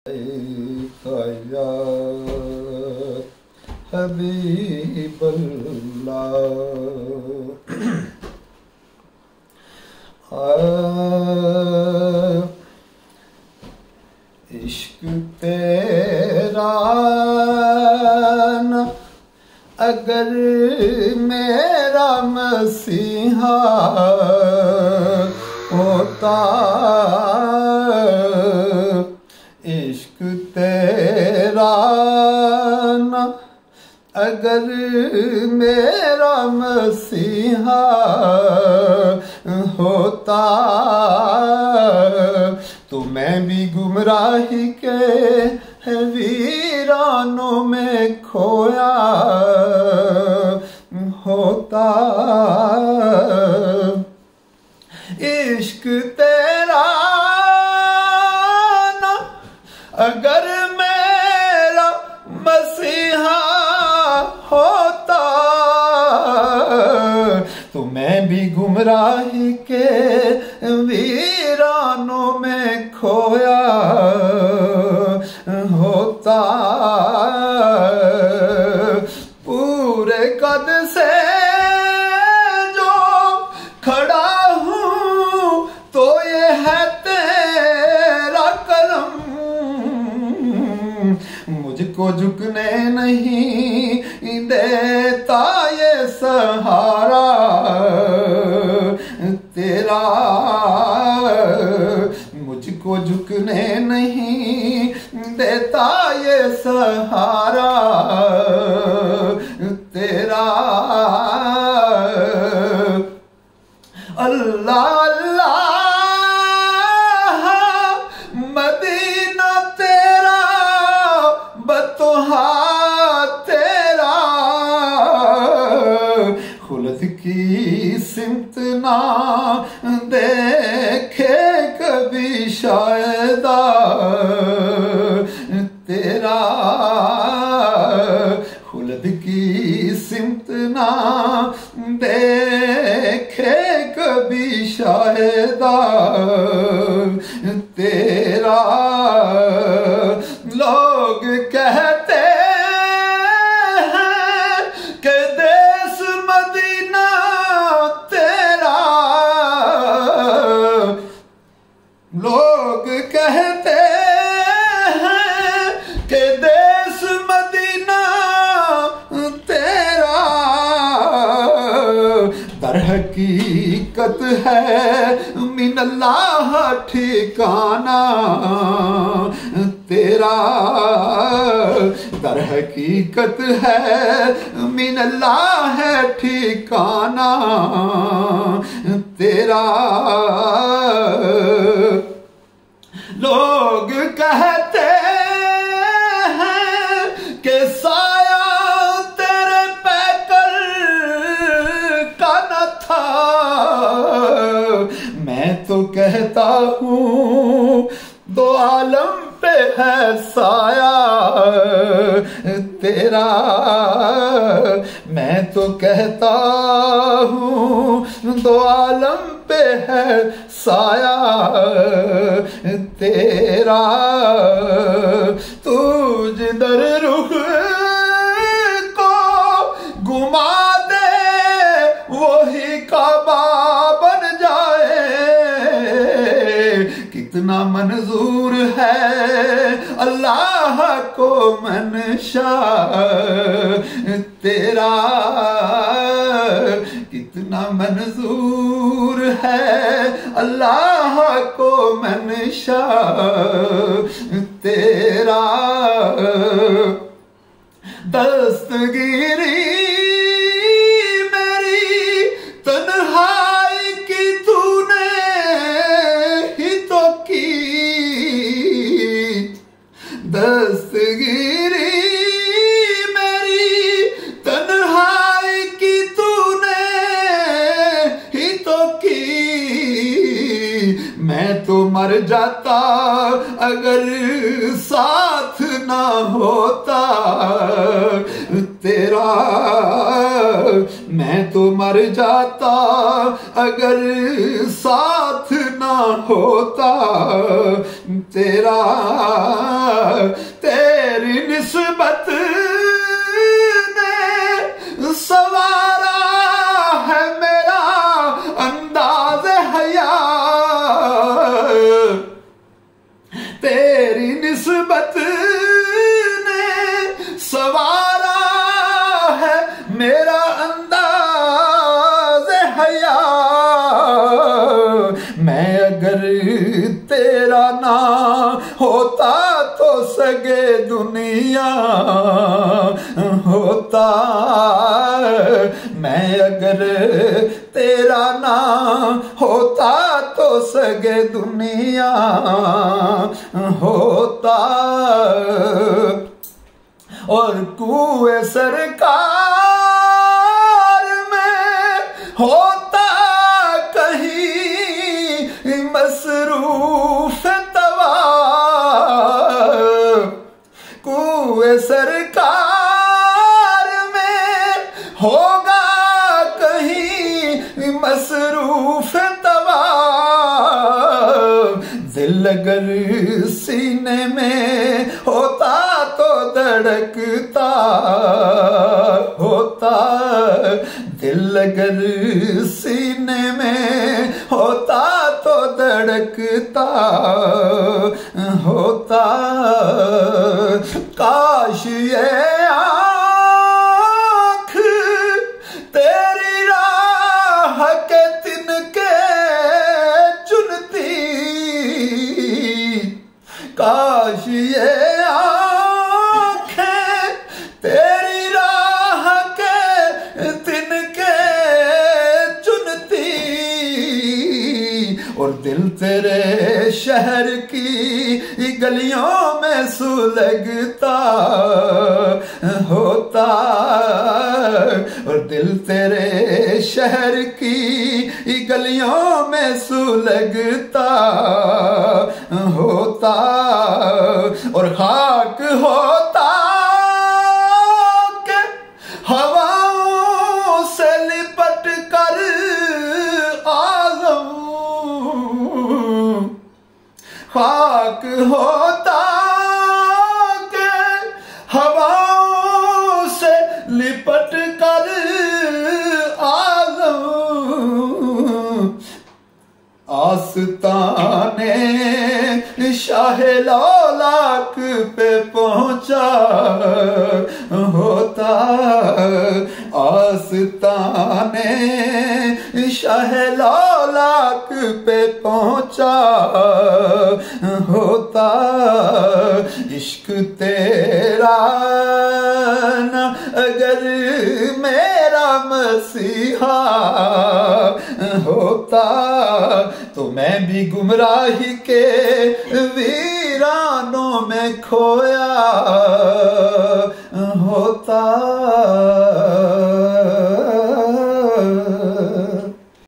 या हबीबल्लाह इश्क तेरा न अगर मेरा मसीहा होता, इश्क तेरा न अगर मेरा मसीहा होता, तो मैं भी गुमराही के वीरानों में खोया होता। इश्क तेरा ना अगर मेरा मसीहा होता, तो मैं भी गुमराही के वीरानों में खोया होता। पूरे कद से जो खड़ा हूँ तो ये है तेरा करम, मुझको झुकने नहीं देता ये सहारा तेरा, मुझको झुकने नहीं देता ये सहारा तेरा। अल्लाह अल्लाह मदीना तेरा बतहा तेरा, खुल्द की सिमत ना देखे कभी शायदा तेरा, खुल्द की सिमत ना देखे कभी शायदा तेरा। लोग कहते हैं कि देश मदीना तेरा, लोग कहते हैं कि देश मदीना तेरा, दर हकीकत है मिनल्लाह ठिकाना तेरा, दर हकीकत है मिनल्लाह है ठिकाना तेरा। लोग कहते हैं कि साया तेरे पैकर का न था, मैं तो कहता हूँ दो आलम पे है साया तेरा, मैं तो कहता हूँ दो आलम पे है साया तेरा। तू जिधर रुख को घुमा दे वही काबा बन जाए, कितना मंजूर है अल्लाह को मनशा तेरा, कितना मंजूर है अल्लाह को मनशा तेरा। दस्तगीरी मेरी तन्हाई की तूने ही तो की, दस्तगीरी मेरी तन्हाई की तूने ही तो की, मैं तो मर जाता अगर साथ ना होता तेरा, मैं तो मर जाता अगर साथ ना होता तेरा। तेरी निस्बत ने सवारा है मेरा अंदाज हया, तेरी निस्बत ने सवारा है मेरा अंदाज हया। मैं अगर तेरा ना होता तो सगे दुनिया होता, मैं अगर तेरा ना होता तो सगे दुनिया होता। और कुएं सरकार में होता कहीं मसरूफ तवा, कुएं सरकार में होगा कहीं मसरूफ तवा। दिल अगर सीने में होता तो धड़कता होता, दिल अगर सीने में होता तो धड़कता होता। काश ये आँख तेरी राह के तिनके चुनती, काश ये आँखें तेरी राह के तिनके चुनती, और दिल तेरे शहर की गलियों में सुलगता होता, और दिल तेरे शहर की गलियों में सुलगता होता। और खाक होता के हवाओं से लिपट कर आज़म, खाक होता के हवाओं से लिपट कर आज़म। आस्ताने शाहे लौलाक पे पहुंचा होता, आस्ताने शाहे लौलाक पे पहुंचा होता। इश्क तेरा न अगर मेरा मसीहा होता, तो मैं भी गुमराही के वीरानों में खोया होता।